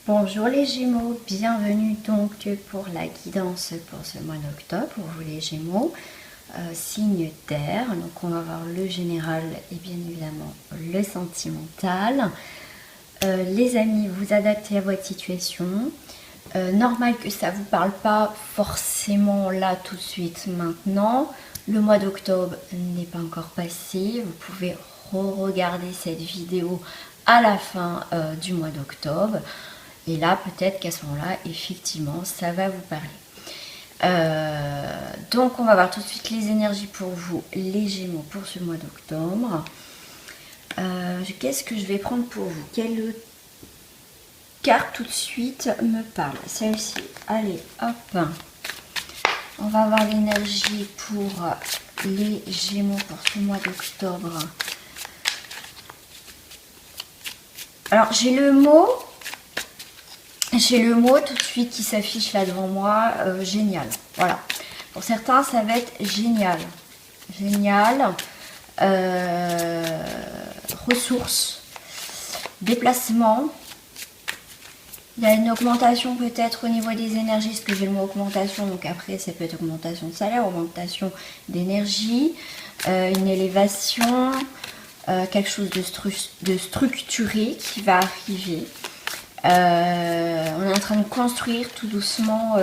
Bonjour les Gémeaux, bienvenue donc pour la guidance pour ce mois d'octobre pour vous les Gémeaux, signe terre. Donc on va voir le général et bien évidemment le sentimental. Les amis, vous adaptez à votre situation. Normal que ça vous parle pas forcément là tout de suite maintenant. Le mois d'octobre n'est pas encore passé. Vous pouvez re-regarder cette vidéo à la fin du mois d'octobre. Et là, peut-être qu'à ce moment-là, effectivement, ça va vous parler. Donc, on va voir tout de suite les énergies pour vous, les Gémeaux, pour ce mois d'octobre. Qu'est-ce que je vais prendre pour vous? Quelle carte tout de suite me parle? Celle-ci. Allez, hop. On va voir l'énergie pour les Gémeaux pour ce mois d'octobre. Alors, j'ai le mot tout de suite qui s'affiche là devant moi, génial. Voilà. Pour certains, ça va être génial. Génial. Ressources. Déplacement. Il y a une augmentation peut-être au niveau des énergies, parce que j'ai le mot augmentation, donc après ça peut être augmentation de salaire, augmentation d'énergie, une élévation, quelque chose de structuré qui va arriver. On est en train de construire tout doucement,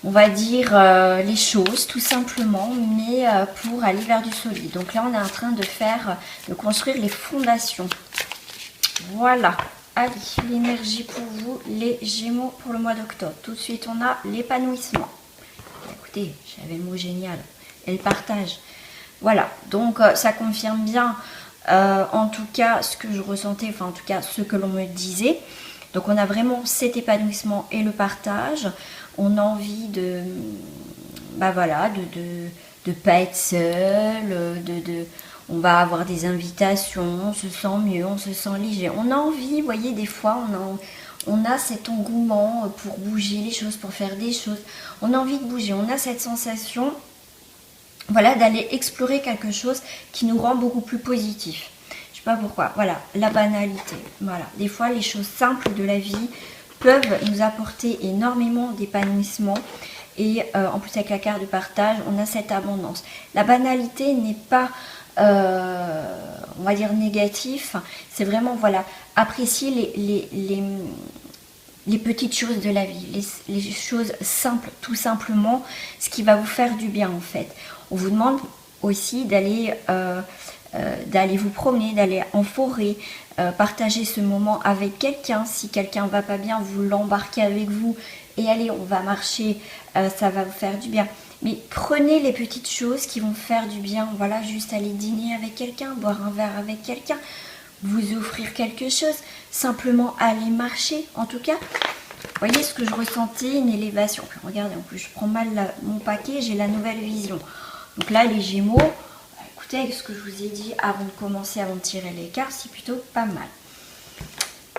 on va dire, les choses tout simplement, mais pour aller vers du solide. Donc là on est en train de construire les fondations. Voilà. Allez, l'énergie pour vous, les Gémeaux pour le mois d'octobre. Tout de suite on a l'épanouissement. Écoutez, j'avais le mot génial. Et le partage. Voilà, donc ça confirme bien en tout cas ce que je ressentais, enfin en tout cas ce que l'on me disait. Donc on a vraiment cet épanouissement et le partage. On a envie de, bah voilà, de pas être seul, on va avoir des invitations, on se sent mieux, on se sent léger. On a envie, vous voyez, des fois on a cet engouement pour bouger les choses, pour faire des choses. On a envie de bouger, on a cette sensation, voilà, d'aller explorer quelque chose qui nous rend beaucoup plus positif. Je sais pas pourquoi. Voilà, la banalité. Voilà, des fois les choses simples de la vie peuvent nous apporter énormément d'épanouissement. Et en plus avec la carte de partage, on a cette abondance. La banalité n'est pas, on va dire, négatif. C'est vraiment, voilà, apprécier les petites choses de la vie, les choses simples, tout simplement, ce qui va vous faire du bien en fait. On vous demande aussi d'aller vous promener, d'aller en forêt, partager ce moment avec quelqu'un. Si quelqu'un va pas bien, vous l'embarquez avec vous et allez, on va marcher, ça va vous faire du bien. Mais prenez les petites choses qui vont faire du bien. Voilà, juste aller dîner avec quelqu'un, boire un verre avec quelqu'un, vous offrir quelque chose, simplement aller marcher. En tout cas, vous voyez ce que je ressentais, une élévation. Puis regardez, en plus je prends mal mon paquet, j'ai la nouvelle vision. Donc là les Gémeaux, écoutez, avec ce que je vous ai dit avant de commencer, avant de tirer les cartes, c'est plutôt pas mal.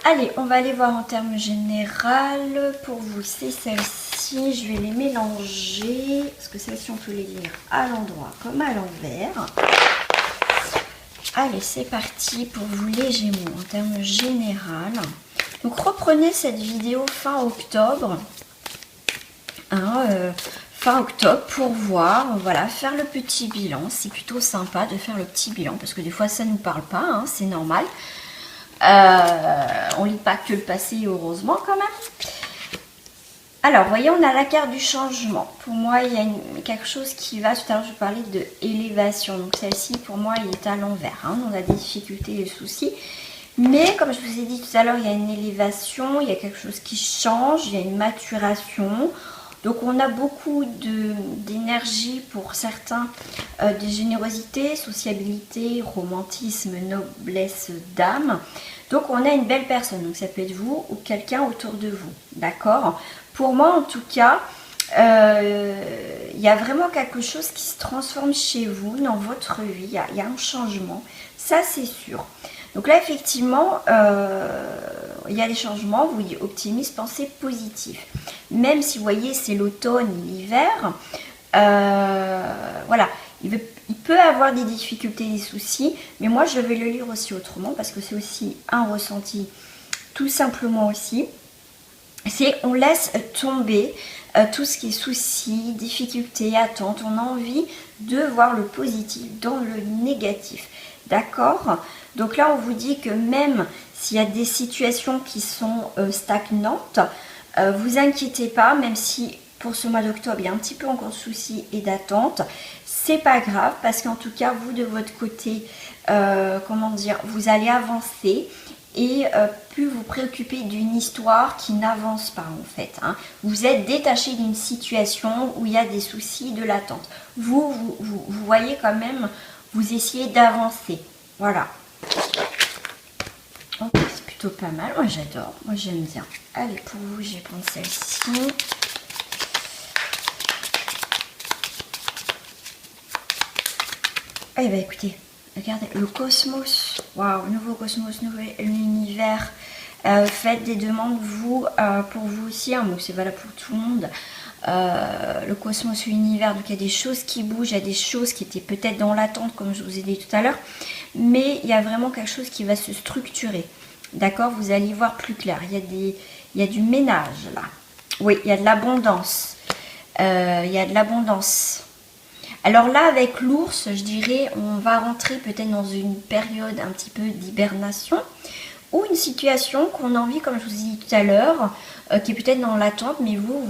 Allez, on va aller voir en termes général. Pour vous, c'est celle-ci. Je vais les mélanger, parce que celle-ci on peut les lire à l'endroit comme à l'envers. Allez, c'est parti pour vous les Gémeaux en termes général. Donc reprenez cette vidéo fin octobre. Fin octobre pour voir, voilà, faire le petit bilan. C'est plutôt sympa de faire le petit bilan parce que des fois ça ne nous parle pas, hein, c'est normal. On lit pas que le passé, heureusement quand même. Alors, vous voyez, on a la carte du changement. Pour moi, il y a quelque chose qui va... Tout à l'heure, je parlais de élévation. Donc, celle-ci, pour moi, elle est à l'envers. Hein. On a des difficultés, des soucis. Mais, comme je vous ai dit tout à l'heure, il y a une élévation. Il y a quelque chose qui change. Il y a une maturation. Donc, on a beaucoup d'énergie pour certains. De générosité, sociabilité, romantisme, noblesse d'âme. Donc, on a une belle personne. Donc, ça peut être vous ou quelqu'un autour de vous. D'accord ? Pour moi, en tout cas, il y a vraiment quelque chose qui se transforme chez vous, dans votre vie. Il y a un changement, ça c'est sûr. Donc là, effectivement, il y a des changements. Vous voyez, optimiste, pensée positive. Même si vous voyez, c'est l'automne, l'hiver, voilà. Il peut avoir des difficultés, des soucis, mais moi je vais le lire aussi autrement parce que c'est aussi un ressenti tout simplement aussi, c'est on laisse tomber tout ce qui est soucis, difficultés, attentes. On a envie de voir le positif dans le négatif. D'accord? Donc là, on vous dit que même s'il y a des situations qui sont stagnantes, vous inquiétez pas, même si pour ce mois d'octobre, il y a un petit peu encore de soucis et d'attentes. C'est pas grave parce qu'en tout cas, vous de votre côté, comment dire, vous allez avancer et plus vous préoccuper d'une histoire qui n'avance pas en fait. Hein. Vous êtes détaché d'une situation où il y a des soucis, de l'attente. Vous voyez quand même, vous essayez d'avancer. Voilà. Ok, c'est plutôt pas mal. Moi j'adore, moi j'aime bien. Allez, pour vous, je vais prendre celle-ci. Eh bien écoutez, regardez, le cosmos, waouh, nouveau cosmos, nouvel univers, faites des demandes, vous, pour vous aussi, hein, c'est valable pour tout le monde, le cosmos, l'univers, donc il y a des choses qui bougent, il y a des choses qui étaient peut-être dans l'attente, comme je vous ai dit tout à l'heure, mais il y a vraiment quelque chose qui va se structurer, d'accord, vous allez y voir plus clair, il y a du ménage là, oui, il y a de l'abondance, Alors là, avec l'ours, je dirais, on va rentrer peut-être dans une période un petit peu d'hibernation ou une situation qu'on a envie, comme je vous ai dit tout à l'heure, qui est peut-être dans l'attente, mais vous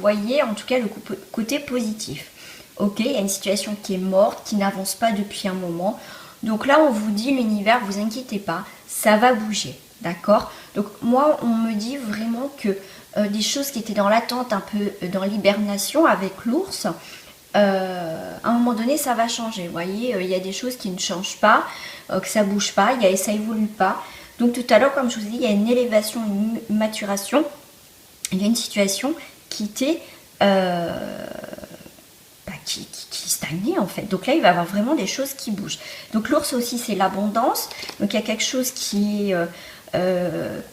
voyez en tout cas le côté positif. Ok, il y a une situation qui est morte, qui n'avance pas depuis un moment. Donc là, on vous dit, l'univers, vous inquiétez pas, ça va bouger, d'accord? Donc moi, on me dit vraiment que des choses qui étaient dans l'attente, un peu dans l'hibernation avec l'ours, à un moment donné ça va changer, vous voyez, il y a des choses qui ne changent pas, que ça bouge pas, ça évolue pas, donc tout à l'heure comme je vous ai dit, il y a une élévation, une maturation, il y a une situation qui était qui stagnait en fait, donc là il va y avoir vraiment des choses qui bougent. Donc l'ours aussi c'est l'abondance, donc il y a quelque chose qui est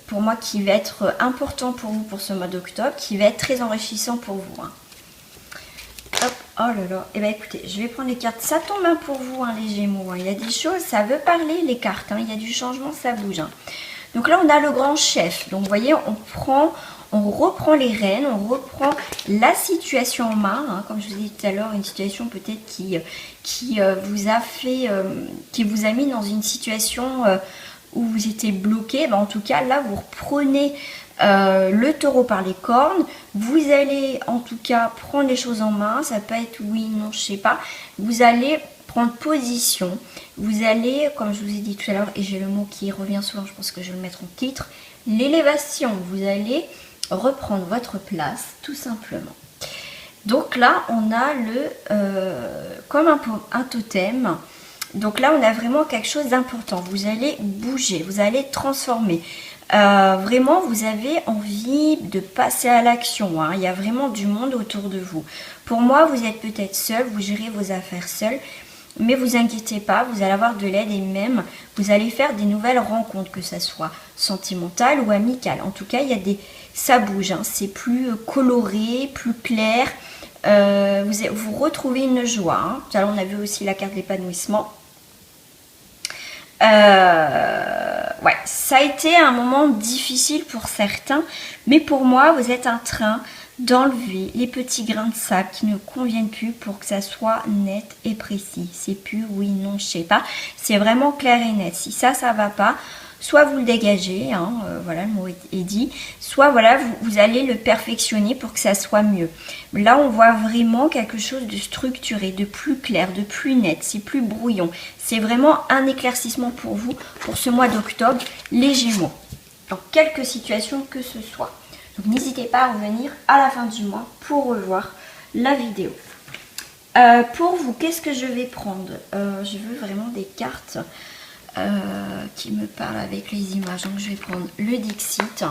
pour moi qui va être important pour vous pour ce mois d'octobre, qui va être très enrichissant pour vous, hein. Hop, oh là là, et bien écoutez, je vais prendre les cartes, ça tombe hein, pour vous hein, les Gémeaux, hein. Il y a des choses, ça veut parler les cartes, hein. Il y a du changement, ça bouge, hein. Donc là on a le grand chef, donc vous voyez on reprend les rênes, on reprend la situation en main, hein. Comme je vous ai dit tout à l'heure, une situation peut-être qui vous a fait, qui vous a mis dans une situation où vous étiez bloqué, ben, en tout cas là vous reprenez le taureau par les cornes, vous allez en tout cas prendre les choses en main, ça peut être oui, non, je sais pas, vous allez prendre position, vous allez, comme je vous ai dit tout à l'heure, et j'ai le mot qui revient souvent, je pense que je vais le mettre en titre, l'élévation, vous allez reprendre votre place, tout simplement. Donc là, on a comme un totem. Donc là, on a vraiment quelque chose d'important. Vous allez bouger, vous allez transformer. Vraiment, vous avez envie de passer à l'action, hein. Il y a vraiment du monde autour de vous. Pour moi, vous êtes peut-être seul, vous gérez vos affaires seul. Mais vous inquiétez pas, vous allez avoir de l'aide et même vous allez faire des nouvelles rencontres, que ça soit sentimentale ou amicale. En tout cas, ça bouge, hein. C'est plus coloré, plus clair. Vous retrouvez une joie, hein. Tout à l'heure, on a vu aussi la carte d'épanouissement. Ouais, ça a été un moment difficile pour certains, mais pour moi, vous êtes en train d'enlever les petits grains de sable qui ne conviennent plus pour que ça soit net et précis. C'est plus oui, non, je sais pas. C'est vraiment clair et net. Si ça va pas, soit vous le dégagez, hein, voilà, le mot est dit, soit voilà, vous allez le perfectionner pour que ça soit mieux. Là, on voit vraiment quelque chose de structuré, de plus clair, de plus net, c'est plus brouillon. C'est vraiment un éclaircissement pour vous, pour ce mois d'octobre, les Gémeaux, dans quelques situations que ce soit. Donc n'hésitez pas à revenir à la fin du mois pour revoir la vidéo. Pour vous, qu'est-ce que je vais prendre? Je veux vraiment des cartes qui me parlent avec les images. Donc je vais prendre le Dixit.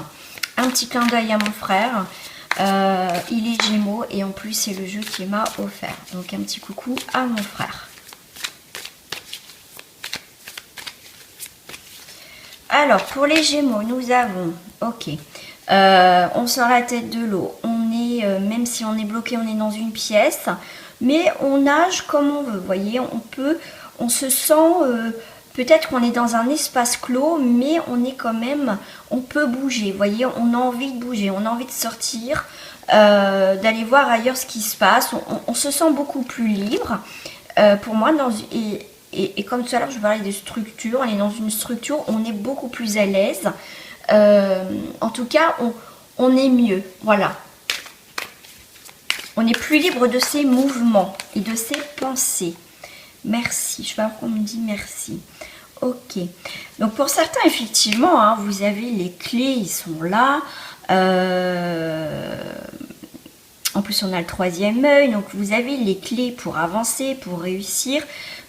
Un petit clin d'œil à mon frère. Il est Gémeaux et en plus c'est le jeu qu'il m'a offert. Donc un petit coucou à mon frère. Alors pour les Gémeaux, nous avons, ok, on sort la tête de l'eau. On est, même si on est bloqué, on est dans une pièce, mais on nage comme on veut. Vous voyez, on se sent peut-être qu'on est dans un espace clos, mais on est quand même, on peut bouger. Vous voyez, on a envie de bouger, on a envie de sortir, d'aller voir ailleurs ce qui se passe. On se sent beaucoup plus libre. Pour moi, et comme tout à l'heure, je parlais de structure. On est dans une structure, on est beaucoup plus à l'aise. En tout cas, on est mieux. Voilà. On est plus libre de ses mouvements et de ses pensées. Merci. Je sais pas pourquoi on me dit merci. Ok. Donc pour certains, effectivement, hein, vous avez les clés, ils sont là. En plus, on a le troisième œil. Donc vous avez les clés pour avancer, pour réussir,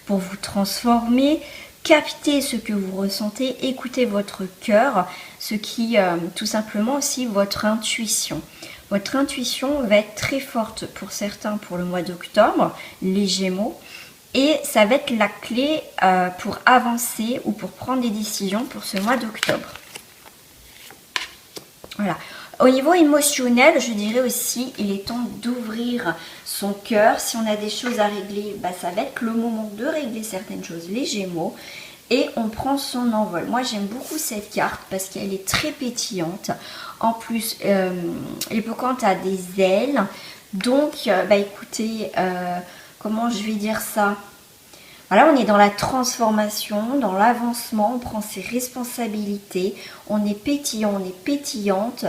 pour vous transformer. Captez ce que vous ressentez, écoutez votre cœur, ce qui, tout simplement aussi, votre intuition. Votre intuition va être très forte pour certains pour le mois d'octobre, les Gémeaux. Et ça va être la clé pour avancer ou pour prendre des décisions pour ce mois d'octobre. Voilà. Au niveau émotionnel, je dirais aussi, il est temps d'ouvrir son cœur. Si on a des choses à régler, bah, ça va être le moment de régler certaines choses, les Gémeaux. Et on prend son envol. Moi, j'aime beaucoup cette carte parce qu'elle est très pétillante. En plus, l'hippocampe a des ailes. Donc, bah, écoutez, comment je vais dire ça? Voilà, on est dans la transformation, dans l'avancement, on prend ses responsabilités, on est pétillant, on est pétillante,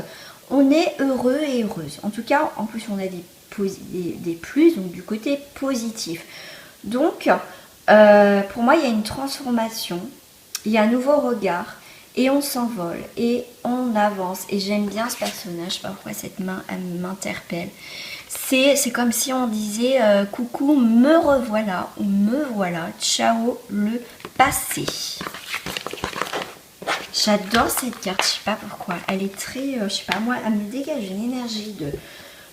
on est heureux et heureuse. En tout cas, en plus, on a des plus, donc du côté positif. Donc, pour moi, il y a une transformation, il y a un nouveau regard, et on s'envole, et on avance. Et j'aime bien ce personnage, je sais pas pourquoi cette main, elle m'interpelle. C'est comme si on disait coucou, me revoilà ou me voilà, ciao le passé. J'adore cette carte, je sais pas pourquoi. Elle est très, je sais pas moi, elle me dégage une énergie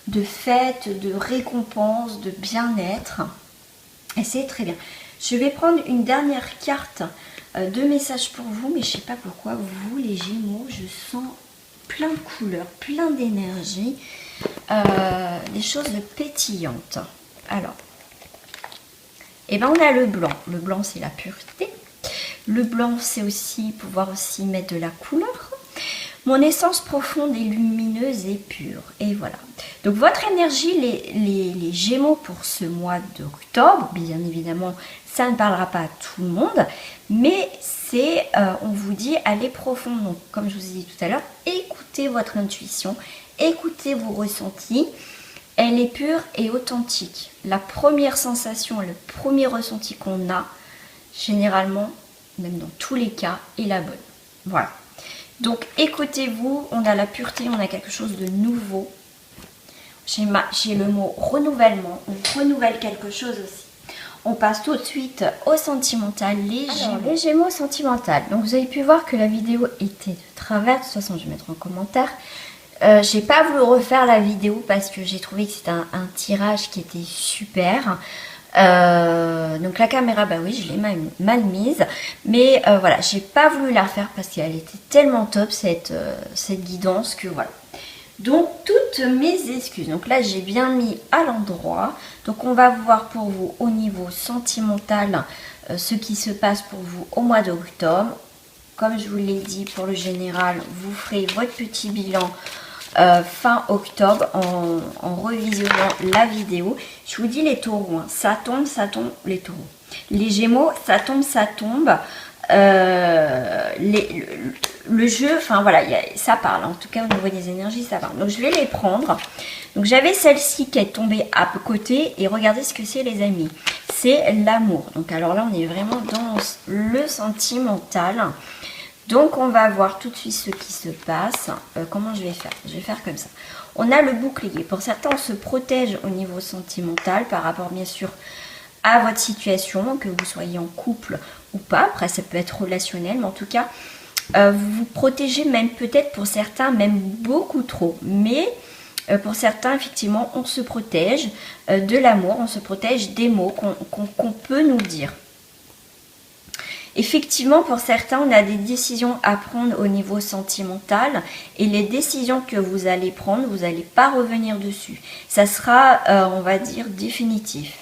de fête, de récompense, de bien-être. Et c'est très bien. Je vais prendre une dernière carte de message pour vous, mais je sais pas pourquoi, vous les Gémeaux, je sens plein de couleurs, plein d'énergie. Des choses pétillantes. Alors, et ben on a le blanc. Le blanc, c'est la pureté. Le blanc, c'est aussi pouvoir aussi mettre de la couleur. Mon essence profonde est lumineuse et pure. Et voilà. Donc votre énergie, les Gémeaux pour ce mois d'octobre, bien évidemment, ça ne parlera pas à tout le monde, mais c'est, on vous dit, allez profond. Donc, comme je vous ai dit tout à l'heure, écoutez votre intuition. Écoutez vos ressentis, elle est pure et authentique. La première sensation, le premier ressenti qu'on a, généralement, même dans tous les cas, est la bonne. Voilà. Donc écoutez-vous, on a la pureté, on a quelque chose de nouveau. J'ai le mot renouvellement, on renouvelle quelque chose aussi. On passe tout de suite au sentimental, les Gémeaux sentimental. Donc vous avez pu voir que la vidéo était de travers, de toute façon je vais mettre en commentaire. J'ai pas voulu refaire la vidéo parce que j'ai trouvé que c'était un tirage qui était super. Donc la caméra, bah oui, je l'ai mal mise. Mais voilà, j'ai pas voulu la refaire parce qu'elle était tellement top cette guidance que voilà. Donc toutes mes excuses. Donc là, j'ai bien mis à l'endroit. Donc on va voir pour vous au niveau sentimental ce qui se passe pour vous au mois d'octobre. Comme je vous l'ai dit, pour le général, vous ferez votre petit bilan fin octobre en revisionnant la vidéo. Je vous dis les taureaux, hein, ça tombe, les taureaux. Les Gémeaux, ça tombe. Le jeu, enfin voilà, ça parle. En tout cas, au niveau des énergies, ça parle. Donc je vais les prendre. Donc j'avais celle-ci qui est tombée à côté. Et regardez ce que c'est, les amis. C'est l'amour. Donc alors là, on est vraiment dans le sentimental. Donc, on va voir tout de suite ce qui se passe. Comment je vais faire? Je vais faire comme ça. On a le bouclier. Pour certains, on se protège au niveau sentimental par rapport, bien sûr, à votre situation, que vous soyez en couple ou pas. Après, ça peut être relationnel, mais en tout cas, vous vous protégez même peut-être pour certains, même beaucoup trop. Mais pour certains, effectivement, on se protège de l'amour, on se protège des mots qu'on peut nous dire. Effectivement, pour certains, on a des décisions à prendre au niveau sentimental et les décisions que vous allez prendre, vous n'allez pas revenir dessus. Ça sera, on va dire, définitif.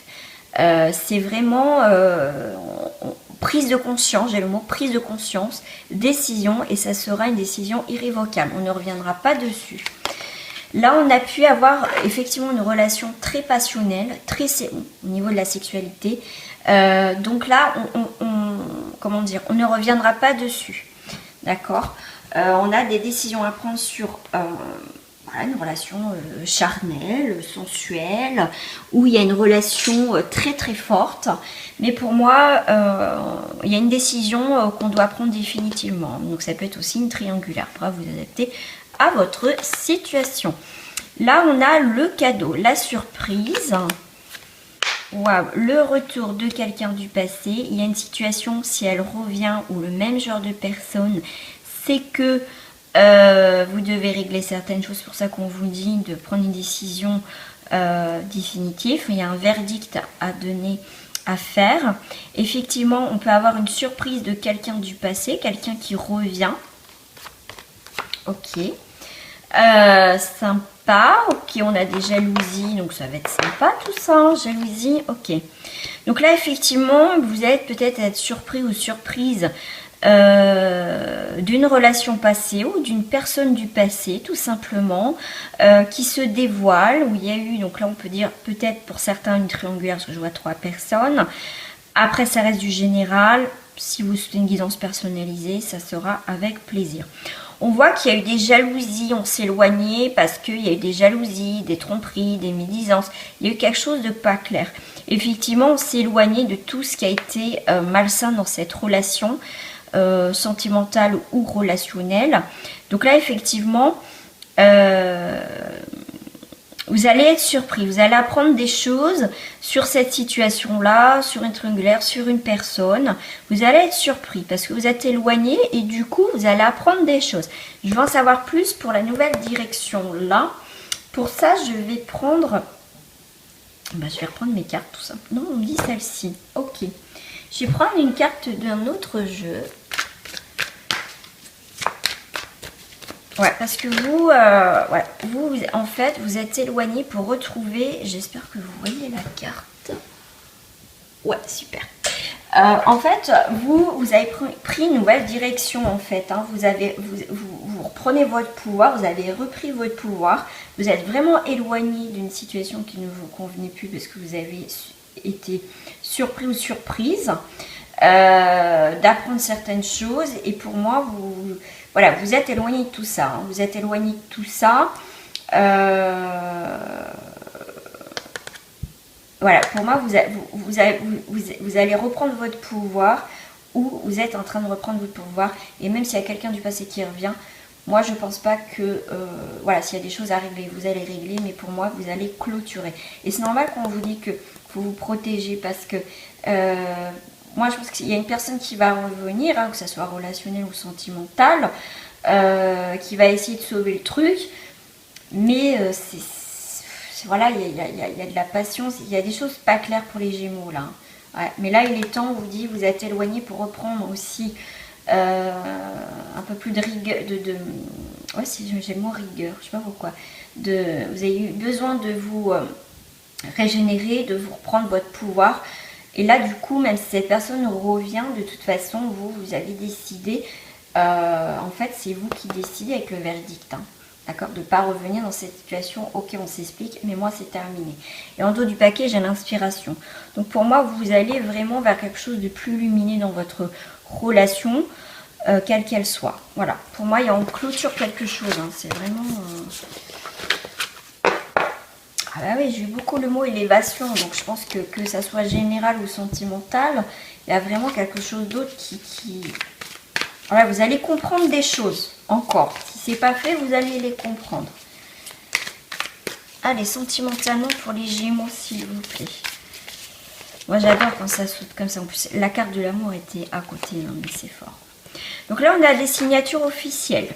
C'est vraiment, prise de conscience, j'ai le mot prise de conscience, décision, et ça sera une décision irrévocable. On ne reviendra pas dessus. Là, on a pu avoir effectivement une relation très passionnelle, très au niveau de la sexualité. Donc là, comment dire, on ne reviendra pas dessus. D'accord. On a des décisions à prendre sur voilà, une relation charnelle, sensuelle, où il y a une relation très très forte. Mais pour moi, il y a une décision qu'on doit prendre définitivement. Donc ça peut être aussi une triangulaire. Pour vous adapter à votre situation. Là, on a le cadeau, la surprise. Waouh, le retour de quelqu'un du passé. Il y a une situation, si elle revient, ou le même genre de personne, c'est que vous devez régler certaines choses. C'est pour ça qu'on vous dit de prendre une décision définitive. Il y a un verdict à donner, à faire. Effectivement, on peut avoir une surprise de quelqu'un du passé, quelqu'un qui revient. Ok. Sympa. Ok, on a des jalousies, donc ça va être sympa tout ça. Hein, jalousie, ok. Donc là, effectivement, vous êtes peut-être être surpris ou surprise d'une relation passée ou d'une personne du passé, tout simplement, qui se dévoile, où il y a eu, donc là on peut dire peut-être pour certains une triangulaire, parce que je vois 3 personnes. Après, ça reste du général. Si vous souhaitez une guidance personnalisée, ça sera avec plaisir. On voit qu'il y a eu des jalousies, on s'est éloigné parce qu'il y a eu des jalousies, des tromperies, des médisances. Il y a eu quelque chose de pas clair. Effectivement, on s'est éloigné de tout ce qui a été malsain dans cette relation sentimentale ou relationnelle. Donc là, effectivement, vous allez être surpris, vous allez apprendre des choses sur cette situation-là, sur une triangulaire, sur une personne. Vous allez être surpris parce que vous êtes éloigné et du coup, vous allez apprendre des choses. Je veux en savoir plus pour la nouvelle direction-là. Pour ça, je vais prendre... je vais reprendre mes cartes tout simplement. Non, on me dit celle-ci. Ok. Je vais prendre une carte d'un autre jeu. Ouais, parce que vous, en fait, vous êtes éloigné pour retrouver... J'espère que vous voyez la carte. Ouais, super. En fait, vous avez pris une nouvelle direction, en fait. Hein. Vous reprenez votre pouvoir, vous avez repris votre pouvoir. Vous êtes vraiment éloigné d'une situation qui ne vous convenait plus parce que vous avez été surpris ou surprise d'apprendre certaines choses. Et pour moi, voilà, vous êtes éloigné de tout ça. Hein. Vous êtes éloigné de tout ça. Voilà, pour moi, vous allez reprendre votre pouvoir ou vous êtes en train de reprendre votre pouvoir. Et même s'il y a quelqu'un du passé qui revient, moi, je ne pense pas que... voilà, s'il y a des choses à régler, vous allez régler. Mais pour moi, vous allez clôturer. Et c'est normal quand on vous dit que vous vous protégez parce que... moi, je pense qu'il y a une personne qui va revenir, hein, que ce soit relationnel ou sentimental, qui va essayer de sauver le truc. Mais voilà, il y a de la patience, il y a des choses pas claires pour les Gémeaux là. Ouais, mais là, il est temps, on vous dit, vous êtes éloigné pour reprendre aussi un peu plus de rigueur. Ouais, j'ai le mot rigueur, je sais pas pourquoi. Vous avez eu besoin de vous régénérer, de vous reprendre votre pouvoir. Et là, du coup, même si cette personne revient, de toute façon, vous avez décidé, en fait, c'est vous qui décidez avec le verdict, hein, d'accord, de ne pas revenir dans cette situation. Ok, on s'explique, mais moi, c'est terminé. Et en dos du paquet, j'ai l'inspiration. Donc, pour moi, vous allez vraiment vers quelque chose de plus lumineux dans votre relation, quelle qu'elle soit. Voilà, pour moi, il y a en clôture quelque chose, hein, c'est vraiment... Ah bah oui, j'ai eu beaucoup le mot élévation, donc je pense que ça soit général ou sentimental, il y a vraiment quelque chose d'autre qui... Voilà, vous allez comprendre des choses, encore. Si c'est pas fait, vous allez les comprendre. Allez, sentimentalement pour les Gémeaux, s'il vous plaît. Moi, j'adore quand ça saute comme ça. En plus, la carte de l'amour était à côté, hein, mais c'est fort. Donc là, on a des signatures officielles.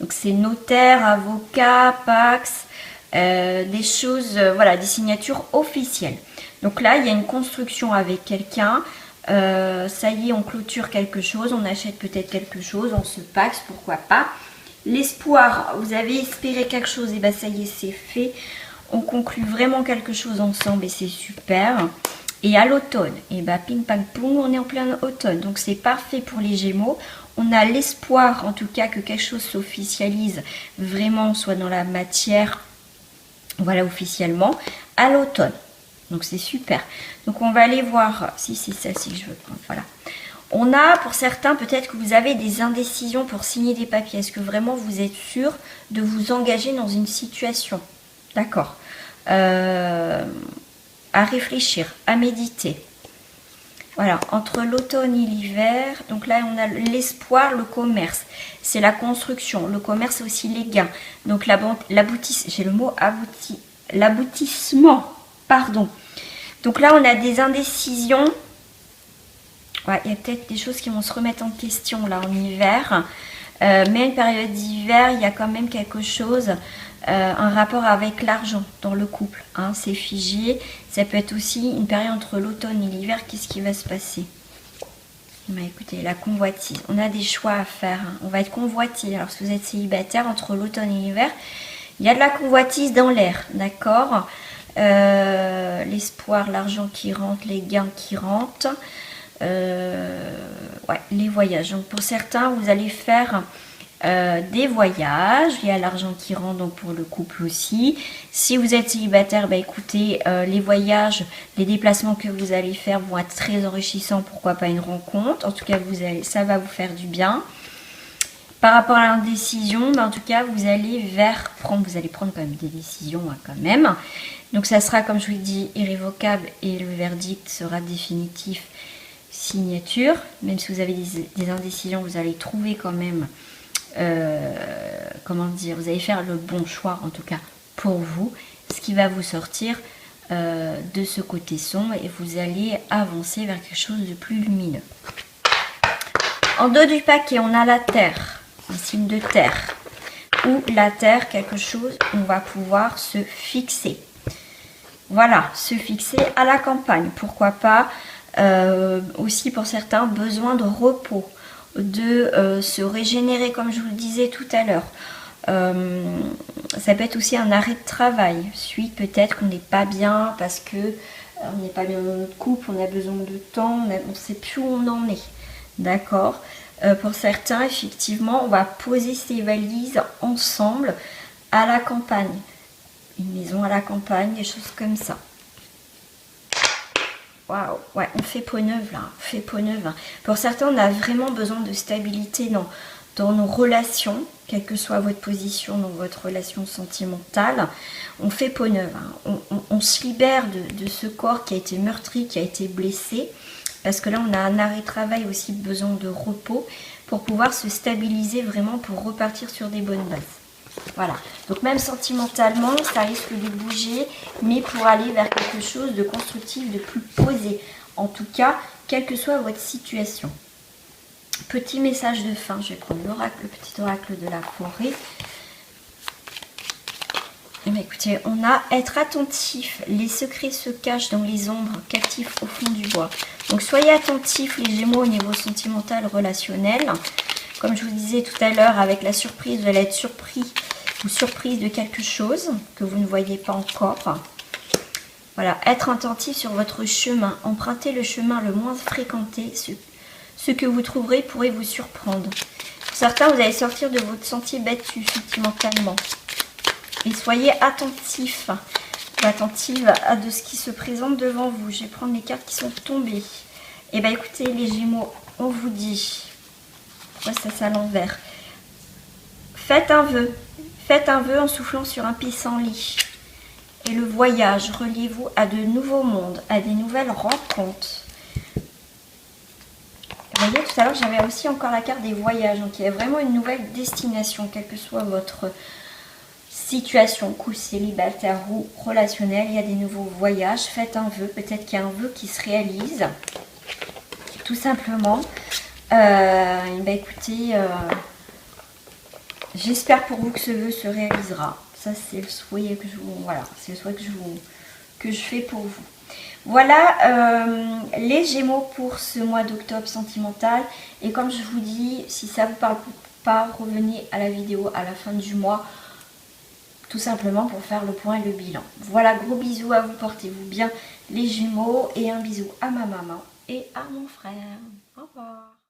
Donc c'est notaire, avocat, pax... des choses, voilà, des signatures officielles. Donc là, il y a une construction avec quelqu'un. Ça y est, on clôture quelque chose, on achète peut-être quelque chose, on se paxe, pourquoi pas. L'espoir, vous avez espéré quelque chose, et bien ça y est, c'est fait. On conclut vraiment quelque chose ensemble et c'est super. Et à l'automne, et bah ping pang pong, on est en plein automne. Donc c'est parfait pour les Gémeaux. On a l'espoir en tout cas que quelque chose s'officialise vraiment, soit dans la matière, voilà, officiellement, à l'automne. Donc c'est super. Donc on va aller voir, si c'est celle-ci que je veux prendre, voilà. On a pour certains, peut-être que vous avez des indécisions pour signer des papiers. Est-ce que vraiment vous êtes sûr de vous engager dans une situation? D'accord. À réfléchir, à méditer. Voilà, entre l'automne et l'hiver, donc là on a l'espoir, le commerce, c'est la construction, le commerce c'est aussi les gains, donc l'aboutissement, pardon. Donc là on a des indécisions, ouais, il y a peut-être des choses qui vont se remettre en question là en hiver, mais une période d'hiver, il y a quand même quelque chose, un rapport avec l'argent dans le couple, hein, c'est figé. Ça peut être aussi une période entre l'automne et l'hiver. Qu'est-ce qui va se passer? Bah, écoutez, la convoitise, on a des choix à faire, hein. On va être convoité. Alors si vous êtes célibataire, entre l'automne et l'hiver, il y a de la convoitise dans l'air, d'accord. L'espoir, l'argent qui rentre, les gains qui rentrent, ouais, les voyages. Donc pour certains, vous allez faire des voyages, il y a l'argent qui rentre, donc pour le couple aussi. Si vous êtes célibataire, bah écoutez, les voyages, les déplacements que vous allez faire vont être très enrichissants, pourquoi pas une rencontre. En tout cas, ça va vous faire du bien. Par rapport à l'indécision, bah en tout cas, vous allez prendre quand même des décisions, hein, quand même. Donc ça sera, comme je vous l'ai dit, irrévocable et le verdict sera définitif, signature. Même si vous avez des indécisions, vous allez trouver quand même, comment dire, vous allez faire le bon choix en tout cas pour vous, ce qui va vous sortir de ce côté sombre et vous allez avancer vers quelque chose de plus lumineux. En dos du paquet, on a la terre, un signe de terre, ou la terre, quelque chose, on va pouvoir se fixer. Voilà, se fixer à la campagne, pourquoi pas. Aussi pour certains, besoin de repos, de se régénérer comme je vous le disais tout à l'heure. Ça peut être aussi un arrêt de travail, suite peut-être qu'on n'est pas bien parce que on n'est pas bien dans notre couple, on a besoin de temps, on ne sait plus où on en est, d'accord. Pour certains, effectivement, on va poser ses valises ensemble à la campagne, une maison à la campagne, des choses comme ça. Waouh, ouais, on fait peau neuve là, on fait peau neuve. Hein. Pour certains, on a vraiment besoin de stabilité dans nos relations, quelle que soit votre position dans votre relation sentimentale. On fait peau neuve, hein. On se libère de ce corps qui a été meurtri, qui a été blessé. Parce que là, on a un arrêt de travail aussi, besoin de repos pour pouvoir se stabiliser vraiment, pour repartir sur des bonnes bases. Voilà, donc même sentimentalement, ça risque de bouger, mais pour aller vers quelque chose de constructif, de plus posé. En tout cas, quelle que soit votre situation. Petit message de fin, je vais prendre l'oracle, le petit oracle de la forêt. Eh bien, écoutez, on a être attentif, les secrets se cachent dans les ombres, captifs au fond du bois. Donc soyez attentifs les Gémeaux au niveau sentimental, relationnel. Comme je vous disais tout à l'heure, avec la surprise, vous allez être surpris ou surprise de quelque chose que vous ne voyez pas encore. Voilà, être attentif sur votre chemin, empruntez le chemin le moins fréquenté, ce que vous trouverez pourrait vous surprendre. Pour certains, vous allez sortir de votre sentier battu sentimentalement. Et soyez attentifs, attentive à de ce qui se présente devant vous. Je vais prendre les cartes qui sont tombées. Et bien écoutez les Gémeaux, on vous dit, pourquoi ça c'est à l'envers? Faites un vœu en soufflant sur un pissenlit. Et le voyage, reliez-vous à de nouveaux mondes, à des nouvelles rencontres. Vous voyez, tout à l'heure j'avais aussi encore la carte des voyages. Donc il y a vraiment une nouvelle destination, quelle que soit votre situation, couple, célibataire ou relationnel, il y a des nouveaux voyages. Faites un vœu, peut-être qu'il y a un vœu qui se réalise, tout simplement. Ben écoutez, j'espère pour vous que ce vœu se réalisera. Ça c'est le souhait que c'est le souhait que je fais pour vous. Voilà les Gémeaux pour ce mois d'octobre sentimental. Et comme je vous dis, si ça vous parle pas, revenez à la vidéo à la fin du mois. Tout simplement pour faire le point et le bilan. Voilà, gros bisous à vous, portez-vous bien les jumeaux et un bisou à ma maman et à mon frère. Au revoir.